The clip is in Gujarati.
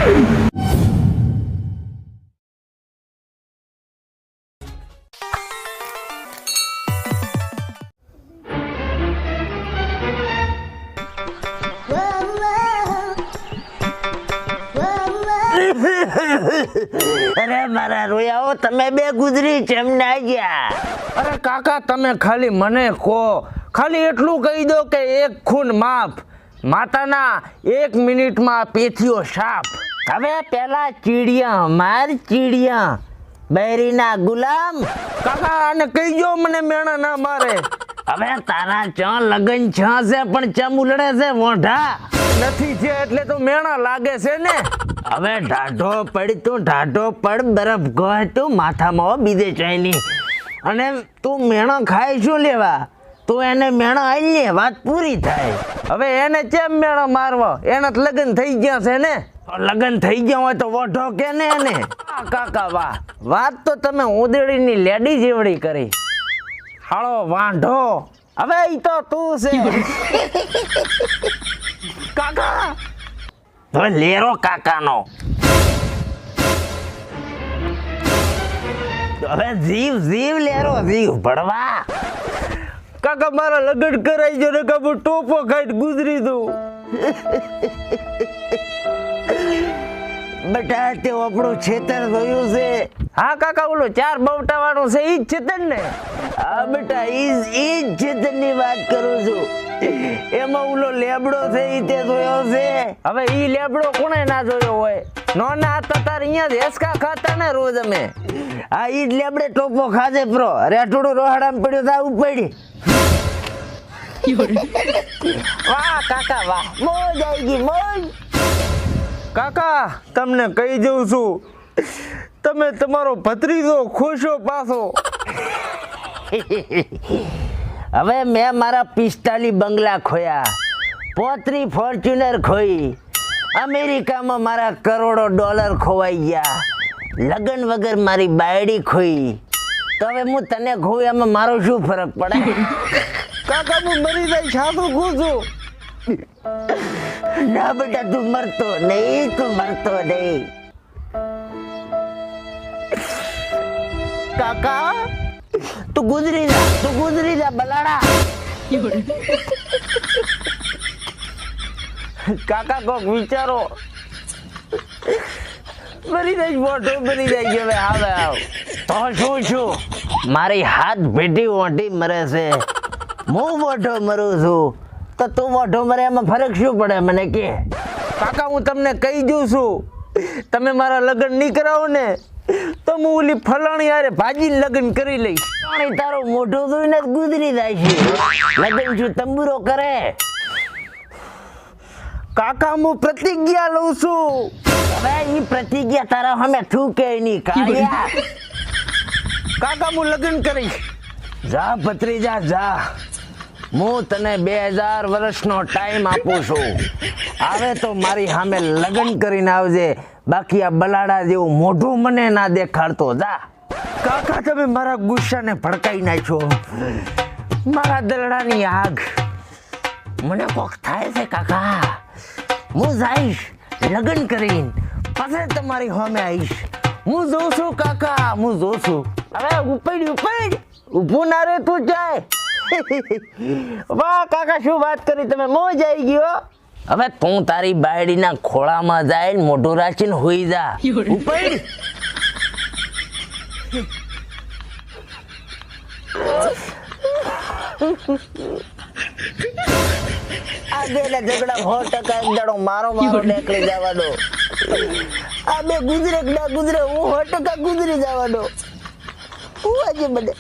અરે મારા રોયાઓ તમે બે ગુજરી કેમ ના ગયા? અરે કાકા તમે ખાલી મને કહો, ખાલી એટલું કહી દો કે એક ખૂન માફ, માતાના 1 મિનિટમાં પેથીઓ સાફ. હવે પેલા ચીડિયા માર ચીડિયા બૈરીના ગુલામ. કાકા આને કહી દો મને મેણા ના મારે. હવે તારા ચા લગન છા છે પણ ચમ ઉલડે છે મોઢા? નથી છે એટલે તો મેણા લાગે છે ને. હવે ઢાઢો પડ તું ઢાઢો પડ બરફ ગોય તું માથામાં બીજે ચાઈની અને તું મેણો ખાય શું લેવા? તું એને મેણો આઈ લે વાત પૂરી થાય. હવે એને કેમ મેણો મારવો? એને તો લગ્ન થઈ ગયા છે ને. લગ્ન થઈ ગયા હોય તો વોઢો કે ને એને. કાકા વાહ, વાત તો તમે ઉદેડીની લેડી જેવડી કરી. હાળો વાંઢો. હવે ઈ તો તું છે કાકા. તો લેરો કાકાનો. હવે જીવ લેરો જીવ ભડવા. કાકા મારા લગ્ન કરાઈ જો ને કાબુ ટોપો ખાઈ ગુજરી દઉં. બેટા તે આપણું છેતર જોયું છે? હા કાકા ઓલો 4 બવટા વાળો છે ઈ જ છેતર ને. હા બેટા ઈ જ છેતરની વાત કરું છું. એમાં ઓલો લેબડો છે ઈ તે જોયો છે? હવે ઈ લેબડો કોણે ના જોયો હોય? નોના હતા તાર અહીંયા જ હેસકા ખાતા ને રોજ અમે. હા ઈ જ લેબડે ટોપો ખાધે પ્રો. રેઠોડું રોહાડામાં પડ્યો તા ઉપડી. વાહ કાકા વાહ, મોજ આવી ગઈ મોજ. કાકા તમને કહી દઉં છું, તમે તમારો ભત્રીજો ખુશો પાછો. હવે મેં મારા 45 બંગલા ખોયા, 35 ફોર્ચ્યુનર ખોઈ, અમેરિકામાં મારા કરોડો ડોલર ખોવાઈ ગયા, લગન વગર મારી બાયડી ખોઈ. તો હવે હું તને ખોઈ એમાં મારો શું ફરક પડે? કાકા હું મરી જાય છાતું ખુશું. ના બેટા તું મરતો નહીં, તું મરતો નહીં. કાકા તું ગુજરી જા બલાડા. કાકા કોક વિચારો. મરી જાય મોટો બની જાય કે હવે આવે આવ તો શું મારી હાથ ભેટી ઓઢી મરે છે, હું મોઢો મરું છું તો તું મોઢો મરે એમાં ફરક શું પડે મને કે? કાકા હું તમને કહી દઉં છું, તમે મારા લગ્ન નહીં કરાવો ને તો હું ઓલી ફલાણી યારે ભાજીને લગ્ન કરી લઈશ. તારું મોઢું જોઈને જ ગુજરી જાય છે. લગ્ન શું તંબુરો કરે? કાકા હું પ્રતિજ્ઞા લઉં છું. હવે ઈ પ્રતિજ્ઞા તારા સામે થૂકે નહીં કાળિયા. કાકા હું લગ્ન કરીશ. જા ભત્રીજા જા, હું તને 2000 વર્ષનો ટાઈમ આપું છું. આવે તો મારી સામે લગ્ન કરીને આવજે, બાકી આ બલાડા જેવું મોઢું મને ના દેખાડતો. જા. કાકા તમે મારા ગુસ્સાને ભડકાઈ નાખ્યો. મારા દરડાની આગ મને કોક થાય છે કાકા. હું જઈશ લગ્ન કરીને, પછી તમારી સામે આવીશ. હું જોઉં છું કાકા, હું જોઉં છું. હવે ઉપડ ઊભું ના રે તું જાય. વાહ કાકા શું વાત કરી તમે, મોજ આવી ગયો. હવે તું તારી બાયડીના ખોળામાં જાય મોઢું રાખીને હોઈ જા. ઉપડ. આ બે ઝઘડા 100% એક દાડો મારો નીકળી જવા દો. આ બે ગુજરે હું 100% ગુજરી જવા દો. હું આજે બને